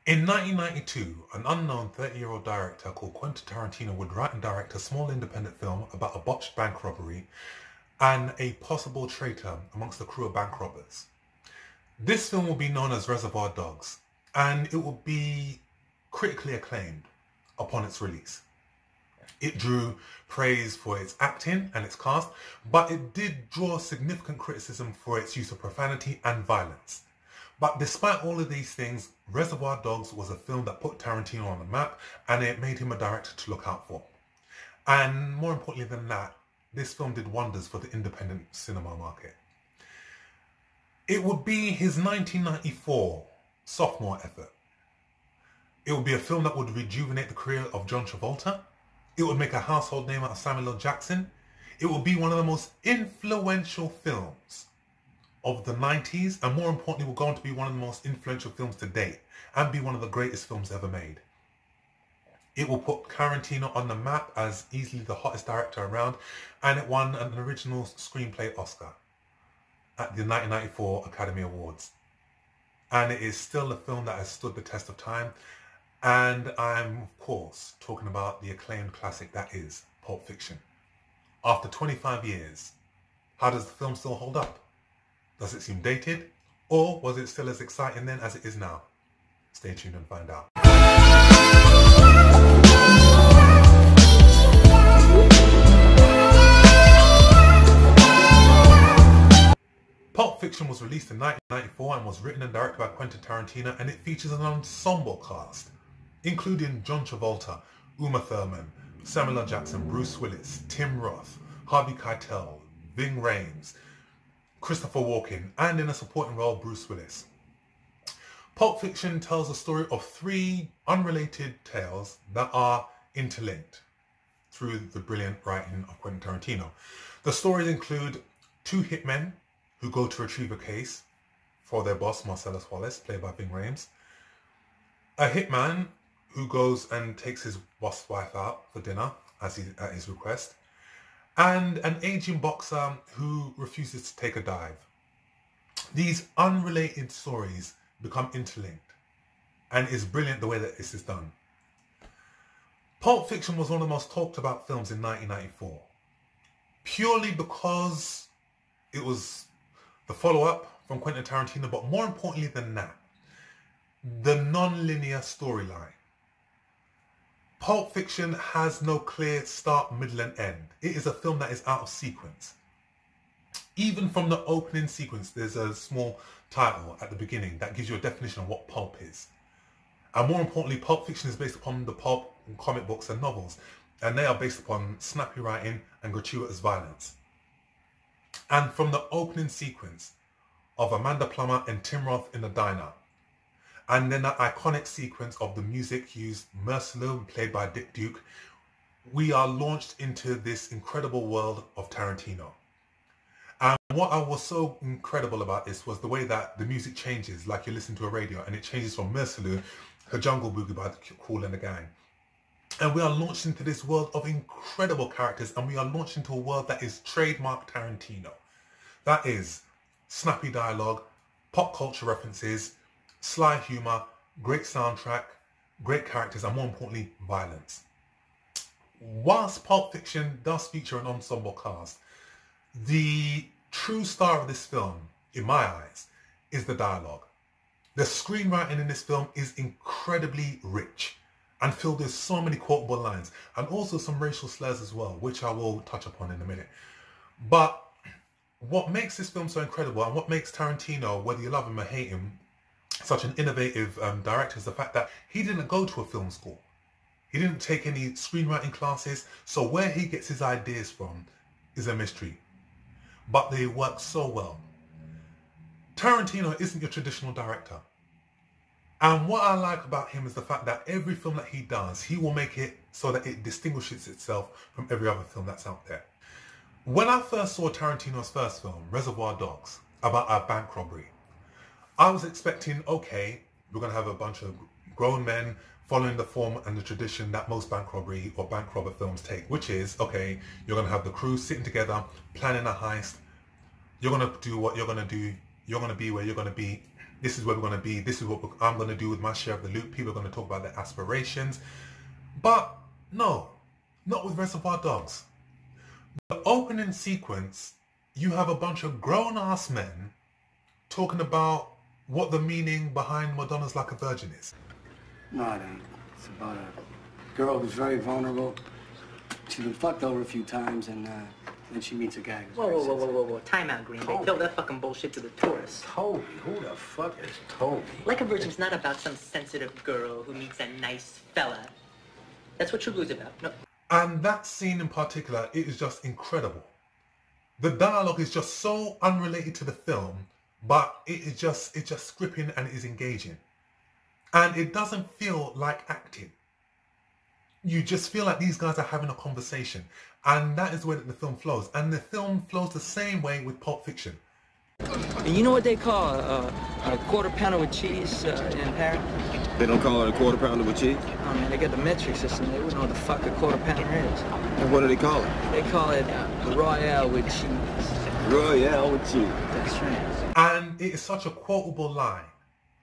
In 1992, an unknown 30-year-old director called Quentin Tarantino would write and direct a small independent film about a botched bank robbery and a possible traitor amongst the crew of bank robbers. This film will be known as Reservoir Dogs, and it will be critically acclaimed upon its release. It drew praise for its acting and its cast, but it did draw significant criticism for its use of profanity and violence. But despite all of these things, Reservoir Dogs was a film that put Tarantino on the map, and it made him a director to look out for. And more importantly than that, this film did wonders for the independent cinema market. It would be his 1994 sophomore effort. It would be a film that would rejuvenate the career of John Travolta. It would make a household name out of Samuel L. Jackson. It would be one of the most influential films of the 90s, and more importantly will go on to be one of the most influential films to date and be one of the greatest films ever made. It will put Tarantino on the map as easily the hottest director around, and it won an original screenplay Oscar at the 1994 Academy Awards. And it is still a film that has stood the test of time, and I'm of course talking about the acclaimed classic that is Pulp Fiction. After 25 years, how does the film still hold up? Does it seem dated, or was it still as exciting then as it is now? Stay tuned and find out. Pulp Fiction was released in 1994 and was written and directed by Quentin Tarantino, and it features an ensemble cast, including John Travolta, Uma Thurman, Samuel L. Jackson, Bruce Willis, Tim Roth, Harvey Keitel, Ving Rhames, Christopher Walken, and in a supporting role, Bruce Willis. Pulp Fiction tells the story of three unrelated tales that are interlinked through the brilliant writing of Quentin Tarantino. The stories include two hitmen who go to retrieve a case for their boss, Marcellus Wallace, played by Ving Rhames, a hitman who goes and takes his boss wife out for dinner at his request, and an aging boxer who refuses to take a dive. These unrelated stories become interlinked, and it's brilliant the way that this is done. Pulp Fiction was one of the most talked about films in 1994, purely because it was the follow-up from Quentin Tarantino, but more importantly than that, the non-linear storyline. Pulp Fiction has no clear start, middle and end. It is a film that is out of sequence. Even from the opening sequence, there's a small title at the beginning that gives you a definition of what pulp is. And more importantly, Pulp Fiction is based upon the pulp comic books and novels, and they are based upon snappy writing and gratuitous violence. And from the opening sequence of Amanda Plummer and Tim Roth in the diner, and then that iconic sequence of the music used, Merciless, played by Dick Duke, we are launched into this incredible world of Tarantino. And what was so incredible about this was the way that the music changes, like you listen to a radio, and it changes from Merciless, her Jungle Boogie by the Kool and the Gang. And we are launched into this world of incredible characters, and we are launched into a world that is trademark Tarantino. That is snappy dialogue, pop culture references, sly humour, great soundtrack, great characters, and more importantly, violence. Whilst Pulp Fiction does feature an ensemble cast, the true star of this film, in my eyes, is the dialogue. The screenwriting in this film is incredibly rich and filled with so many quotable lines, and also some racial slurs as well, which I will touch upon in a minute. But what makes this film so incredible, and what makes Tarantino, whether you love him or hate him, such an innovative director, is the fact that he didn't go to a film school. He didn't take any screenwriting classes, so where he gets his ideas from is a mystery. But they work so well. Tarantino isn't your traditional director. And what I like about him is the fact that every film that he does, he will make it so that it distinguishes itself from every other film that's out there. When I first saw Tarantino's first film, Reservoir Dogs, about a bank robbery, I was expecting, okay, we're going to have a bunch of grown men following the form and the tradition that most bank robbery or bank robber films take, which is, okay, you're going to have the crew sitting together, planning a heist, you're going to do what you're going to do, you're going to be where you're going to be, this is where we're going to be, this is what I'm going to do with my share of the loot. People are going to talk about their aspirations. But no, not with Reservoir Dogs. The opening sequence, you have a bunch of grown-ass men talking about what the meaning behind Madonna's Like a Virgin is. No, it ain't. It's about a girl who's very vulnerable. She's been fucked over a few times, and then she meets a guy who's very sensitive. Whoa. Time out, Green Bay. Tell that fucking bullshit to the tourists. Toby? Who the fuck is Toby? Like a Virgin's not about some sensitive girl who meets a nice fella. That's what True Blue's about. No. And that scene in particular, it is just incredible. The dialogue is just so unrelated to the film, but it's just gripping and it is engaging. And it doesn't feel like acting. You just feel like these guys are having a conversation. And that is the way that the film flows. And the film flows the same way with Pulp Fiction. And you know what they call a quarter pounder with cheese in Paris? They don't call it a quarter pounder with cheese? Oh man, they got the metric system. They wouldn't know what the fuck a quarter pounder is. And what do they call it? They call it Royale with cheese. Royale with cheese. That's right. And it is such a quotable line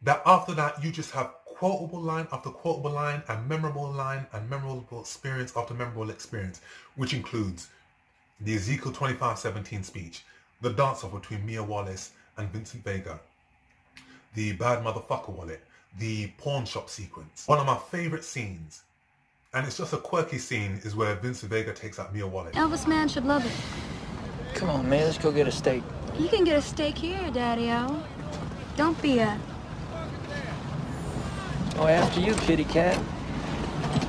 that after that you just have quotable line after quotable line and memorable experience after memorable experience, which includes the Ezekiel 25:17 speech, the dance-off between Mia Wallace and Vincent Vega, the bad motherfucker wallet, the pawn shop sequence. One of my favorite scenes, and it's just a quirky scene, is where Vincent Vega takes out Mia Wallace. Elvis man should love it. Come on, man, let's go get a steak. You can get a steak here, Daddy-O. Don't be a... Oh, after you, kitty cat.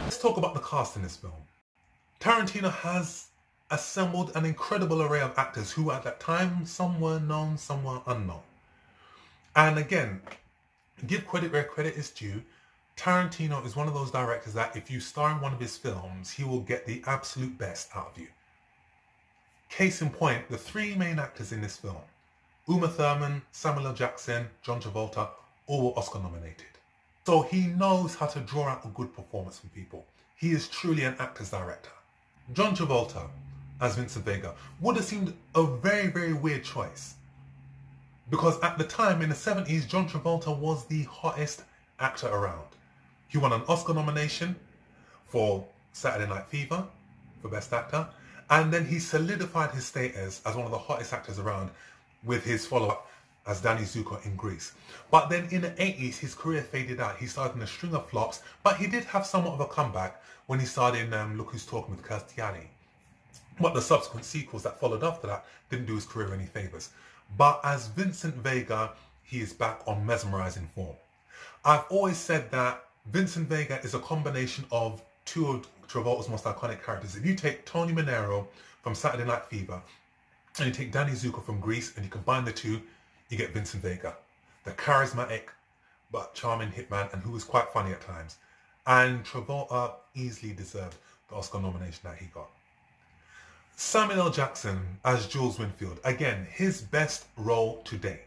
Let's talk about the cast in this film. Tarantino has assembled an incredible array of actors who at that time, some were known, some were unknown. And again, give credit where credit is due. Tarantino is one of those directors that if you star in one of his films, he will get the absolute best out of you. Case in point, the three main actors in this film, Uma Thurman, Samuel L. Jackson, John Travolta, all were Oscar nominated. So he knows how to draw out a good performance from people. He is truly an actor's director. John Travolta as Vincent Vega would have seemed a very, very weird choice. Because at the time, in the 70s, John Travolta was the hottest actor around. He won an Oscar nomination for Saturday Night Fever for Best Actor. And then he solidified his status as one of the hottest actors around with his follow-up as Danny Zuko in Grease. But then in the 80s, his career faded out. He started in a string of flops, but he did have somewhat of a comeback when he started in Look Who's Talking with Kirstie. But the subsequent sequels that followed after that didn't do his career any favours. But as Vincent Vega, he is back on mesmerising form. I've always said that Vincent Vega is a combination of two of Travolta's most iconic characters. If you take Tony Manero from Saturday Night Fever, and you take Danny Zuko from Grease, and you combine the two, you get Vincent Vega, the charismatic but charming hitman, and who was quite funny at times. And Travolta easily deserved the Oscar nomination that he got. Samuel L. Jackson as Jules Winfield, again, his best role to date.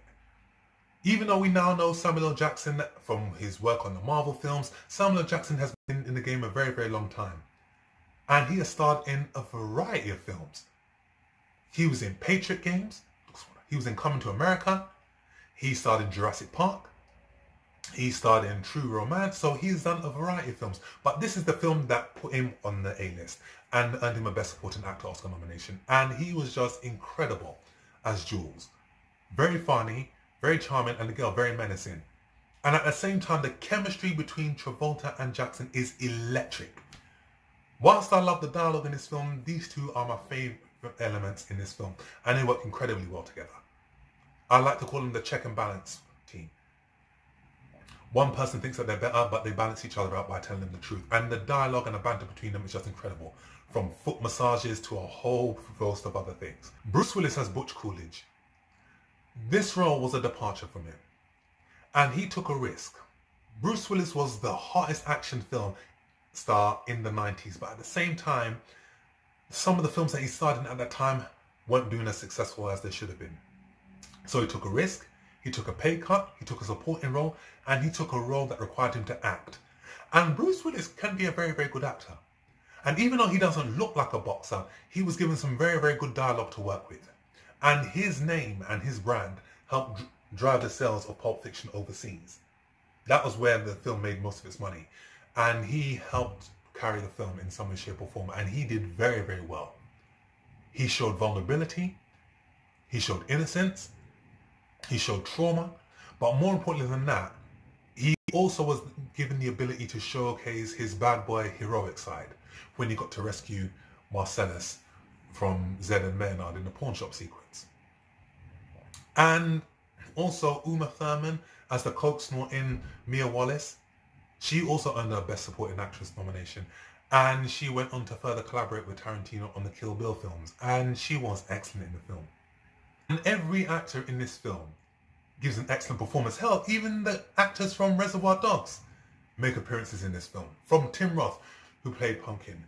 Even though we now know Samuel L. Jackson from his work on the Marvel films, Samuel L. Jackson has been in the game a very, very long time. And he has starred in a variety of films. He was in Patriot Games, he was in Coming to America, he starred in Jurassic Park, he starred in True Romance, so he's done a variety of films. But this is the film that put him on the A-list and earned him a Best Supporting Actor Oscar nomination. And he was just incredible as Jules. Very funny, very charming, and the girl very menacing. And at the same time, the chemistry between Travolta and Jackson is electric. Whilst I love the dialogue in this film, these two are my favourite elements in this film, and they work incredibly well together. I like to call them the check and balance team. One person thinks that they're better, but they balance each other out by telling them the truth. And the dialogue and the banter between them is just incredible. From foot massages to a whole host of other things. Bruce Willis as Butch Coolidge. This role was a departure from him. And he took a risk. Bruce Willis was the hottest action film star in the 90s, but at the same time, some of the films that he starred in at that time weren't doing as successful as they should have been. So he took a risk, he took a pay cut, he took a supporting role, and he took a role that required him to act. And Bruce Willis can be a very, very good actor. And even though he doesn't look like a boxer, he was given some very, very good dialogue to work with. And his name and his brand helped drive the sales of Pulp Fiction overseas. That was where the film made most of its money. And he helped carry the film in some way, shape or form. And he did very, very well. He showed vulnerability. He showed innocence. He showed trauma. But more importantly than that, he also was given the ability to showcase his bad boy heroic side when he got to rescue Marcellus from Zed and Maynard in the pawn shop sequence. And also Uma Thurman as the coke snorting Mia Wallace. She also earned her Best Supporting Actress nomination. And she went on to further collaborate with Tarantino on the Kill Bill films. And she was excellent in the film. And every actor in this film gives an excellent performance. Hell, even the actors from Reservoir Dogs make appearances in this film. From Tim Roth, who played Pumpkin,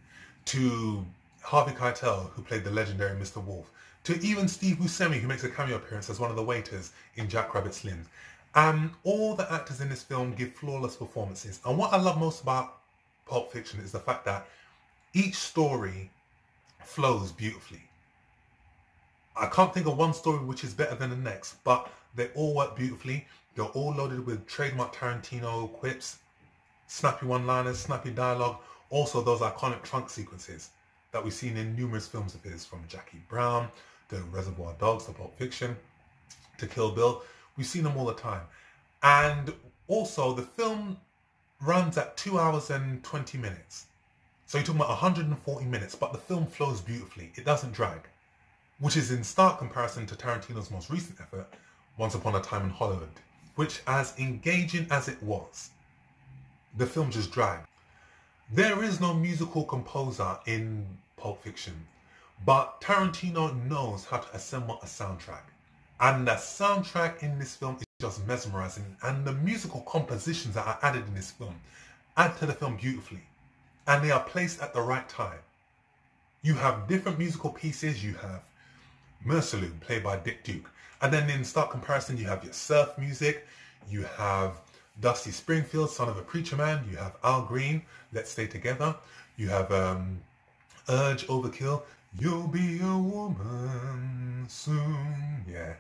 to Harvey Keitel, who played the legendary Mr. Wolf, to even Steve Buscemi, who makes a cameo appearance as one of the waiters in Jack Rabbit Slim. All the actors in this film give flawless performances. And what I love most about Pulp Fiction is the fact that each story flows beautifully. I can't think of one story which is better than the next, but they all work beautifully. They're all loaded with trademark Tarantino quips, snappy one-liners, snappy dialogue. Also those iconic trunk sequences that we've seen in numerous films of his, from Jackie Brown, to Reservoir Dogs, to Pulp Fiction, to Kill Bill. We've seen them all the time. And also the film runs at 2 hours and 20 minutes. So you're talking about 140 minutes, but the film flows beautifully. It doesn't drag, which is in stark comparison to Tarantino's most recent effort, Once Upon a Time in Hollywood, which, as engaging as it was, the film just dragged. There is no musical composer in Pulp Fiction, but Tarantino knows how to assemble a soundtrack. And the soundtrack in this film is just mesmerizing, and the musical compositions that are added in this film add to the film beautifully, and they are placed at the right time. You have different musical pieces. You have Merceloon, played by Dick Duke, and then in stark comparison you have your surf music, you have Dusty Springfield, Son of a Preacher Man, you have Al Green, Let's Stay Together, you have Urge, Overkill, You'll Be a Woman Soon, yeah.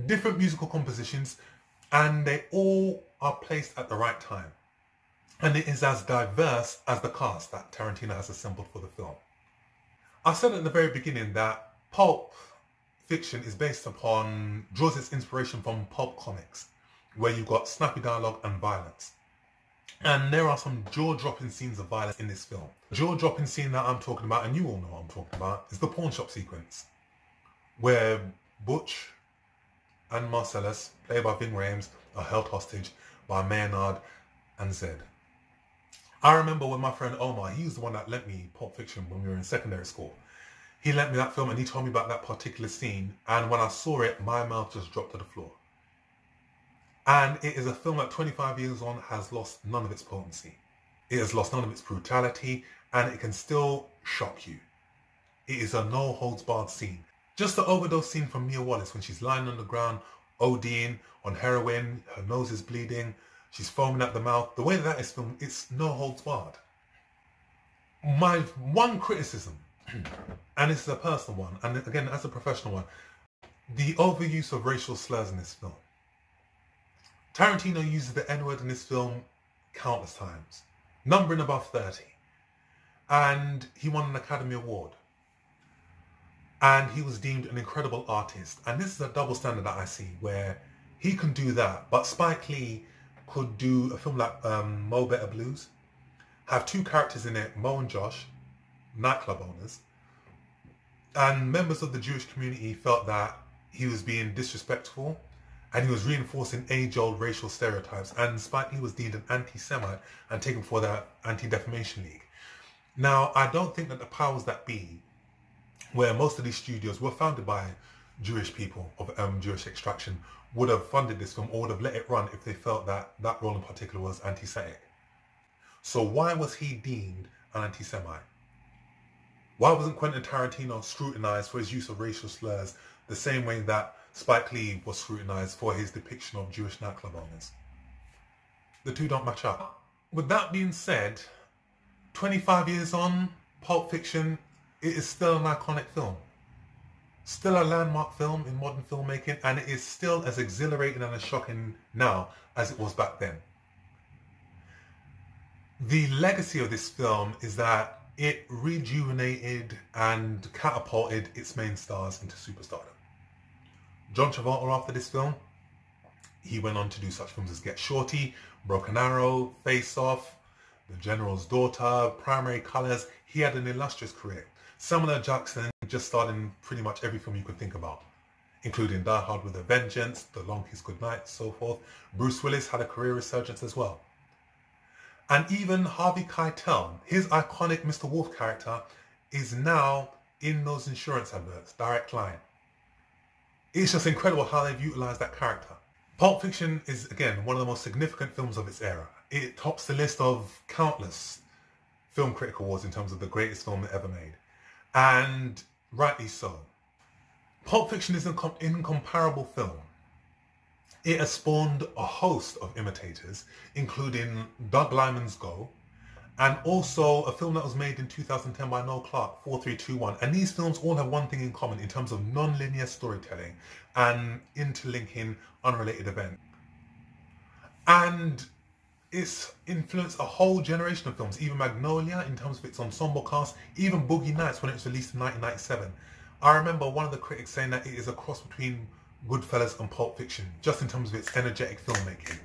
Different musical compositions, and they all are placed at the right time. And it is as diverse as the cast that Tarantino has assembled for the film. I said at the very beginning that Pulp Fiction is draws its inspiration from pulp comics, where you've got snappy dialogue and violence. And there are some jaw-dropping scenes of violence in this film. The jaw-dropping scene that I'm talking about, and you all know what I'm talking about, is the pawn shop sequence, where Butch and Marcellus, played by Ving Rhames, are held hostage by Maynard and Zed. I remember when my friend Omar, he was the one that lent me Pulp Fiction when we were in secondary school. He lent me that film and he told me about that particular scene, and when I saw it, my mouth just dropped to the floor. And it is a film that 25 years on has lost none of its potency. It has lost none of its brutality, and it can still shock you. It is a no-holds-barred scene. Just the overdose scene from Mia Wallace when she's lying on the ground, ODing on heroin, her nose is bleeding, she's foaming at the mouth. The way that is filmed, it's no holds barred. My one criticism, and this is a personal one, and again as a professional one, the overuse of racial slurs in this film. Tarantino uses the N-word in this film countless times, numbering above 30. And he won an Academy Award. And he was deemed an incredible artist. And this is a double standard that I see, where he can do that, but Spike Lee could do a film like Mo Better Blues, have two characters in it, Mo and Josh, nightclub owners, and members of the Jewish community felt that he was being disrespectful and he was reinforcing age-old racial stereotypes, and Spike Lee was deemed an anti-Semite and taken for the Anti-Defamation League. Now, I don't think that the powers that be, where most of these studios were founded by Jewish people of Jewish extraction, would have funded this film or would have let it run if they felt that that role in particular was anti-Semitic. So why was he deemed an anti-Semite? Why wasn't Quentin Tarantino scrutinized for his use of racial slurs the same way that Spike Lee was scrutinized for his depiction of Jewish nightclub owners? The two don't match up. With that being said, 25 years on, Pulp Fiction, it is still an iconic film. Still a landmark film in modern filmmaking, and it is still as exhilarating and as shocking now as it was back then. The legacy of this film is that it rejuvenated and catapulted its main stars into superstardom. John Travolta, after this film, he went on to do such films as Get Shorty, Broken Arrow, Face Off, The General's Daughter, Primary Colors. He had an illustrious career. Samuel L. Jackson just starred in pretty much every film you could think about, including Die Hard with a Vengeance, The Long Kiss Goodnight, so forth. Bruce Willis had a career resurgence as well. And even Harvey Keitel, his iconic Mr. Wolf character, is now in those insurance adverts, Direct Line. It's just incredible how they've utilised that character. Pulp Fiction is, again, one of the most significant films of its era. It tops the list of countless film critic awards in terms of the greatest film ever made. And rightly so. Pulp Fiction is an incomparable film. It has spawned a host of imitators, including Doug Liman's Go, and also a film that was made in 2010 by Noel Clarke, 4321. And these films all have one thing in common in terms of non-linear storytelling and interlinking unrelated events. And it's influenced a whole generation of films, even Magnolia in terms of its ensemble cast, even Boogie Nights when it was released in 1997. I remember one of the critics saying that it is a cross between Goodfellas and Pulp Fiction, just in terms of its energetic filmmaking.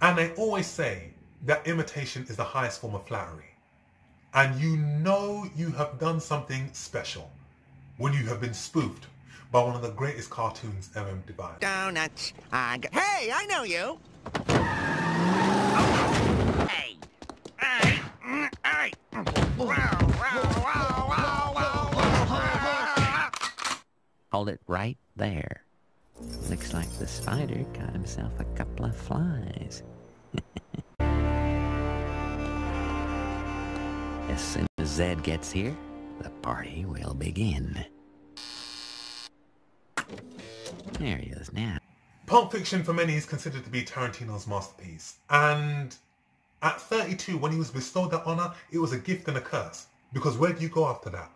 And they always say that imitation is the highest form of flattery. And you know you have done something special when you have been spoofed by one of the greatest cartoons ever devised. Donuts. Hey, I know you. Hey. Hey. Hey. Hold it right there. Looks like the spider got himself a couple of flies. As soon as Zed gets here, the party will begin. There he is now. Pulp Fiction for many is considered to be Tarantino's masterpiece. And at 32, when he was bestowed that honour, it was a gift and a curse. Because where do you go after that?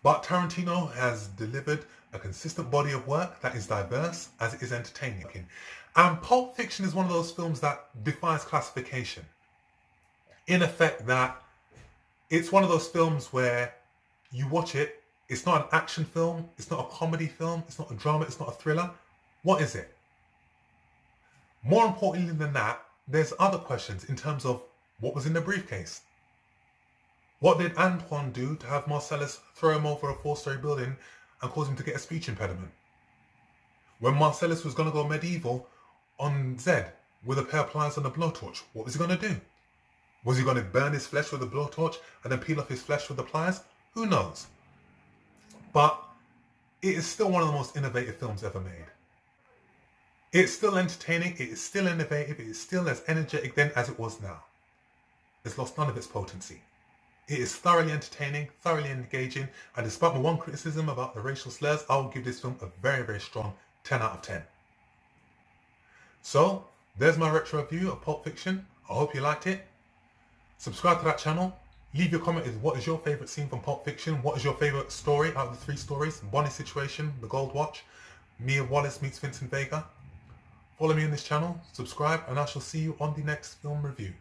But Tarantino has delivered a consistent body of work that is diverse as it is entertaining. And Pulp Fiction is one of those films that defies classification. In effect, that it's one of those films where you watch it, it's not an action film, it's not a comedy film, it's not a drama, it's not a thriller. What is it? More importantly than that, there's other questions in terms of what was in the briefcase. What did Antoine do to have Marcellus throw him over a 4-story building and cause him to get a speech impediment? When Marcellus was going to go medieval on Zed with a pair of pliers and a blowtorch, what was he going to do? Was he going to burn his flesh with a blowtorch and then peel off his flesh with the pliers? Who knows? But it is still one of the most innovative films ever made. It's still entertaining, it is still innovative, it is still as energetic then as it was now. It's lost none of its potency. It is thoroughly entertaining, thoroughly engaging, and despite my one criticism about the racial slurs, I will give this film a very, very strong 10 out of 10. So, there's my retro review of Pulp Fiction. I hope you liked it. Subscribe to that channel. Leave your comment with what is your favourite scene from Pulp Fiction, what is your favourite story out of the 3 stories, Bonnie's situation, The Gold Watch, Mia Wallace meets Vincent Vega. Follow me on this channel, subscribe, and I shall see you on the next film review.